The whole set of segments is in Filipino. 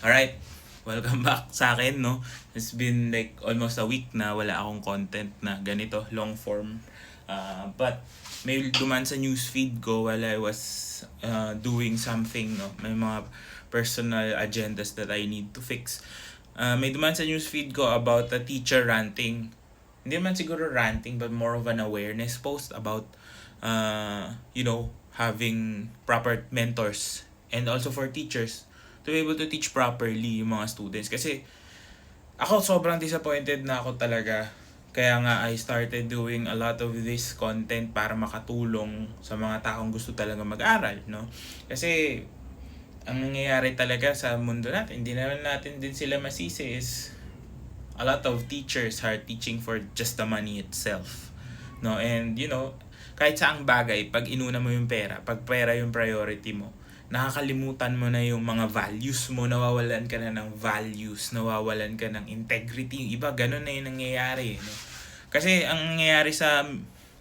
Alright, welcome back sa akin, no? It's been like almost a week na wala akong content na ganito, long form. But may duman sa newsfeed ko while I was doing something, no? May mga personal agendas that I need to fix. May duman sa newsfeed ko about a teacher ranting. Hindi man siguro ranting, but more of an awareness post about, having proper mentors and also for teachers to be able to teach properly yung mga students. Kasi ako sobrang disappointed na ako talaga. Kaya nga I started doing a lot of this content para makatulong sa mga taong gusto talaga mag-aral, no? Kasi ang nangyayari talaga sa mundo natin, hindi naman natin din sila masisi is a lot of teachers are teaching for just the money itself. No? And kahit saang bagay, pag inuna mo yung pera, pag pera yung priority mo, nakakalimutan mo na yung mga values mo, nawawalan ka na ng values, nawawalan ka ng integrity. Yung iba, ganun na yung nangyayari. No? Kasi ang nangyayari sa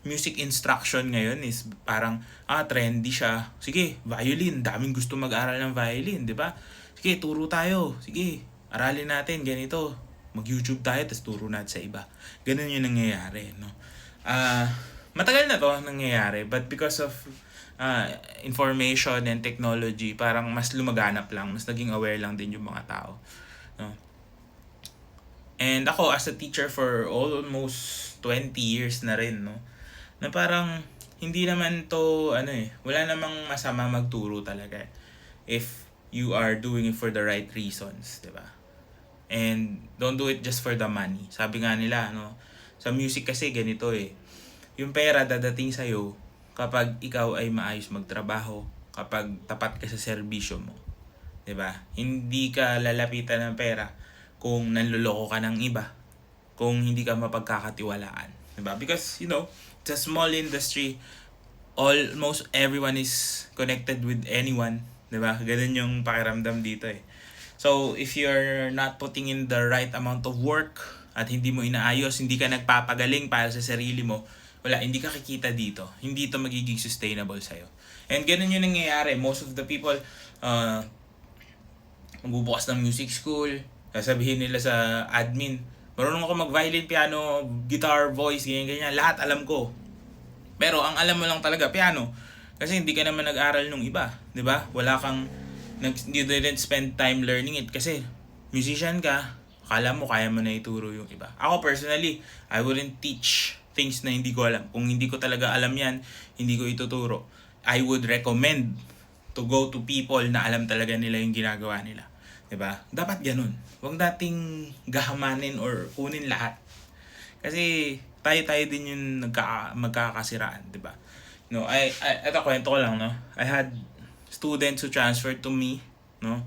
music instruction ngayon is parang, trendy siya. Sige, violin. Daming gusto mag-aral ng violin, di ba? Sige, turo tayo. Sige, aralin natin, ganito. Mag-YouTube tayo, tapos turo natin sa iba. Ganun yung nangyayari, no? Matagal na to nangyayari, but because of information and technology, parang mas lumaganap lang, mas naging aware lang din yung mga tao, no? And ako as a teacher for almost 20 years na rin, no, na parang hindi naman to wala namang masama magturo talaga if you are doing it for the right reasons, 'di ba? And don't do it just for the money. Sabi nga nila, no, sa music kasi ganito yung pera dadating sa'yo kapag ikaw ay maayos magtrabaho, kapag tapat ka sa serbisyo mo. 'Di ba? Hindi ka lalapitan ng pera kung nanloloko ka ng iba, kung hindi ka mapagkakatiwalaan. 'Di ba? Because, it's a small industry. Almost everyone is connected with anyone. 'Di ba? Ganun yung pakiramdam dito So, if you're not putting in the right amount of work at hindi mo inaayos, hindi ka nagpapagaling para sa sarili mo, hindi ka kikita dito. Hindi ito magiging sustainable sa'yo. And ganun yung nangyayari. Most of the people, magbubukas ng music school, sasabihin nila sa admin, marunong ako mag-violin, piano, guitar, voice, ganyan-ganyan. Lahat alam ko. Pero ang alam mo lang talaga, piano. Kasi hindi ka naman nag-aral nung iba. 'Di ba? You didn't spend time learning it kasi musician ka, akala mo kaya mo na ituro yung iba. Ako personally, I wouldn't teach things na hindi ko alam. Kung hindi ko talaga alam yan, hindi ko ituturo. I would recommend to go to people na alam talaga nila yung ginagawa nila. 'Di ba? Dapat ganun. Huwag nating gahamanin or kunin lahat. Kasi tayo din yung magkakasiraan, 'di ba? No, ito kwento ko lang, no. I had students who transferred to me, no,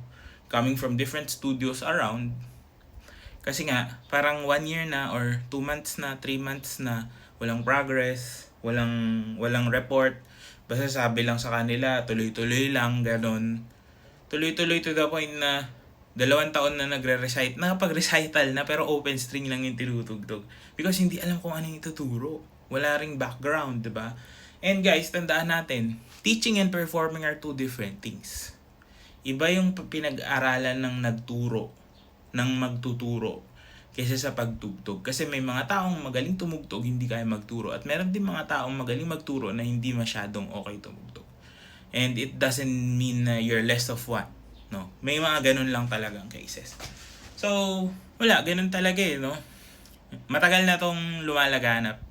coming from different studios around. Kasi nga, parang 1 year na or 2 months na, 3 months na, walang progress, walang report. Basta sabi lang sa kanila, tuloy-tuloy lang, ganon. Tuloy-tuloy to the point na 2 taon na nakapag-recital na pero open string lang yung tinutugtog. Because hindi alam kung ano yung ituturo. Wala ring background, di ba? And guys, tandaan natin, teaching and performing are two different things. Iba yung pinag-aralan ng nagturo, ng magtuturo, kaysa sa pagtugtog. Kasi may mga taong magaling tumugtog, hindi kaya magturo. At meron din mga taong magaling magturo na hindi masyadong okay tumugtog. And it doesn't mean na you're less of what. No? May mga ganun lang talagang cases. So, wala, ganun talaga no? Matagal na tong lumalaganap.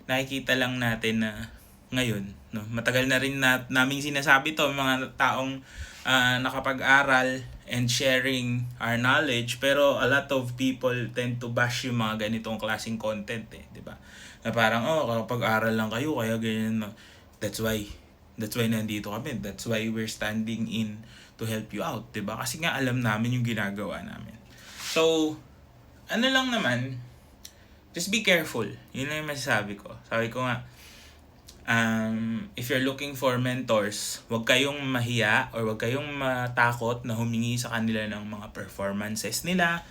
Nakikita lang natin na ngayon, no? Matagal na rin naming sinasabi to, mga taong nakapag-aral and sharing our knowledge, pero a lot of people tend to bash yung mga ganitong klaseng content di ba? Na parang kapag-aral lang kayo kaya ganyan. No? That's why nandito kami. That's why we're standing in to help you out, di ba? Kasi nga alam namin yung ginagawa namin. So, lang naman, just be careful. Yun lang yung masasabi ko. Sabi ko nga, if you're looking for mentors, huwag kayong mahiya or huwag kayong matakot na humingi sa kanila ng mga performances nila.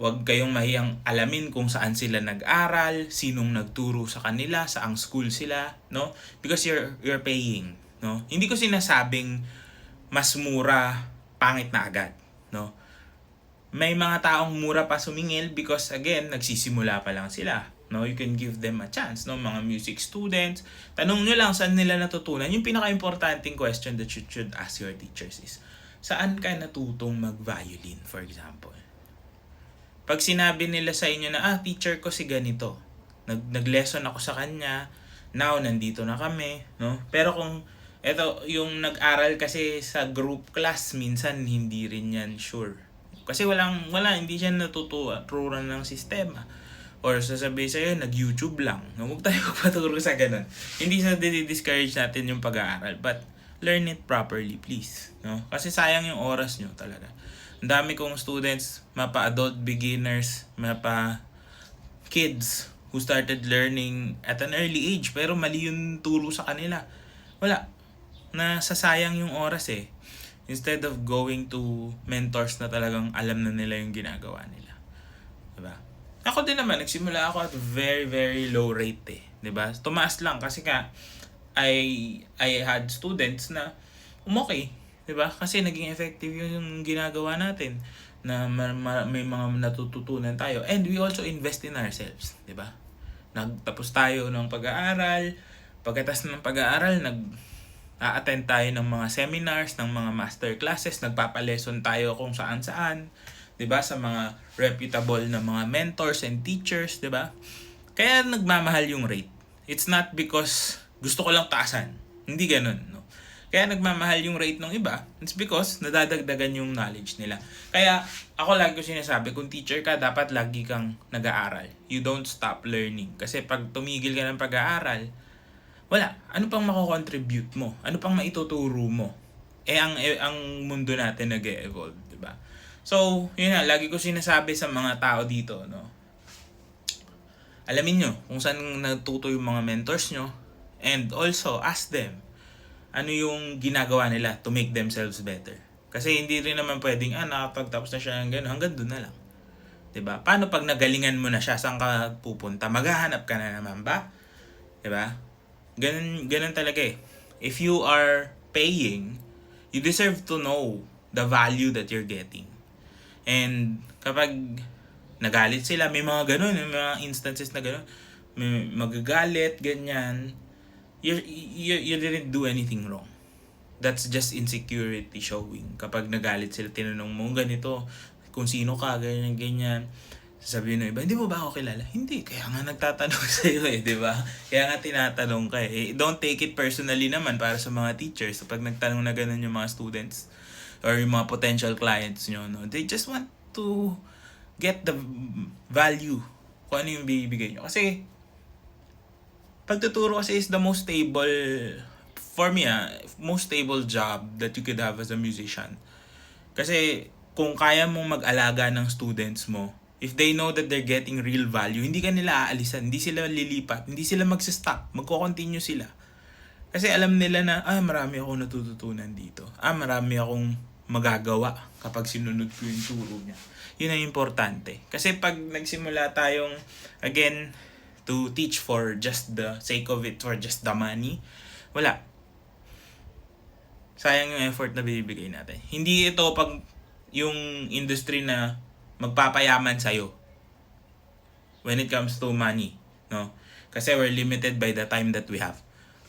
Huwag kayong mahiyang alamin kung saan sila nag-aral, sinong nagturo sa kanila, saang school sila, no? Because you're paying, no? Hindi ko sinasabing mas mura, pangit na agad, no? May mga taong mura pa sumingil because again, nagsisimula pa lang sila. No, you can give them a chance, no, mga music students. Tanong nyo lang saan nila natutunan. Yung pinaka-importanting question that you should ask your teachers is, saan ka natutong mag-violin, for example? Pag sinabi nila sa inyo na, teacher ko si ganito. Nag-lesson ako sa kanya. Now, nandito na kami, no? Pero kung eto, yung nag-aral kasi sa group class, minsan hindi rin yan sure. Kasi hindi siya natuturuan ng sistema. Or sasabihin sa'yo, nag-YouTube lang. No, huwag tayo magpaturo sa ganun. Hindi sa discourage natin yung pag-aaral. But, learn it properly, please. No? Kasi sayang yung oras nyo talaga. Ang dami kong students, mapa-adult beginners, mapa-kids who started learning at an early age. Pero mali yung turo sa kanila. Wala. Nasasayang yung oras eh. Instead of going to mentors na talagang alam na nila yung ginagawa nila. Diba? Ako din naman, nagsimula ako at very, very low rate eh. 'Di ba? Tumaas lang kasi I had students na umokay. 'Di ba? Kasi naging effective yung ginagawa natin na may mga natututunan tayo. And we also invest in ourselves. 'Di ba? Nagtapos tayo ng pag-aaral. Pagkatapos ng pag-aaral, a-attend tayo ng mga seminars, ng mga master classes, nagpapa-lesson tayo kung saan-saan. 'Di ba, sa mga reputable na mga mentors and teachers, 'di ba? Kaya nagmamahal yung rate. It's not because gusto ko lang taasan. Hindi ganoon, no. Kaya nagmamahal yung rate ng iba. It's because nadadagdagan yung knowledge nila. Kaya ako lagi ko sinasabi, kung teacher ka, dapat lagi kang nag-aaral. You don't stop learning. Kasi pag tumigil ka ng pag-aaral, wala. Ano pang mako-contribute mo? Ano pang maituturo mo? Ang mundo natin nag-e-evolve, 'di ba? So, yun na, lagi ko sinasabi sa mga tao dito, no? Alamin nyo kung saan natuto yung mga mentors nyo, and also ask them ano yung ginagawa nila to make themselves better. Kasi hindi rin naman pwedeng, nakapagtapos na siya ng gano'n, hanggang doon na lang. 'Di ba? Paano pag nagalingan mo na siya, saan ka pupunta? Maghahanap ka na naman ba? 'Di ba? Ganun talaga eh. If you are paying, you deserve to know the value that you're getting. And kapag nagalit sila, may mga ganun, may mga instances na ganun, may magagalit, ganyan, you didn't do anything wrong. That's just insecurity showing. Kapag nagalit sila, tinanong mo ganito, kung sino ka, ganyan, ganyan, sasabihin ng iba, hindi mo ba ako kilala? Hindi, kaya nga nagtatanong sa'yo eh, di ba? Kaya nga tinatanong ka eh. Don't take it personally naman para sa mga teachers. Kapag nagtanong na ganun yung mga students, or yung mga potential clients nyo, no? They just want to get the value kung ano yung bibigay nyo. Kasi, pagtuturo kasi is the most stable, for me most stable job that you could have as a musician. Kasi, kung kaya mong mag-alaga ng students mo, if they know that they're getting real value, hindi ka nila aalisan, hindi sila lilipat, hindi sila magsa-stop, magko-continue sila. Kasi alam nila na, marami akong natututunan dito. Marami akong magagawa kapag sinunod ko yung turo niya. Yun ang importante. Kasi pag nagsimula tayong, again, to teach for just the sake of it, for just the money, wala. Sayang yung effort na bibigay natin. Hindi ito pag yung industry na magpapayaman sa'yo when it comes to money, no? Kasi we're limited by the time that we have.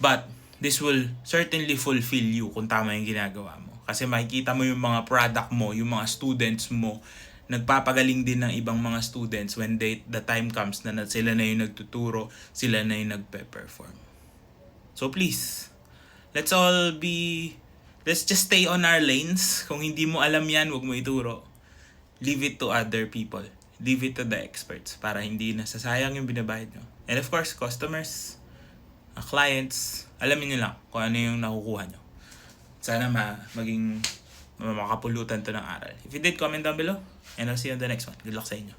But this will certainly fulfill you kung tama yung ginagawa mo. Kasi makikita mo yung mga product mo, yung mga students mo, nagpapagaling din ng ibang mga students when the time comes na sila na yung nagtuturo, sila na yung nagpe-perform. So please, let's just stay on our lanes. Kung hindi mo alam yan, huwag mo ituro. Leave it to other people. Leave it to the experts para hindi nasasayang yung binabayad nyo. And of course, customers, clients, alamin nyo lang kung ano yung nakukuha nyo. Sana maging makapulutan to ng aral. If you did, comment down below. And I'll see you on the next one. Good luck sa inyo.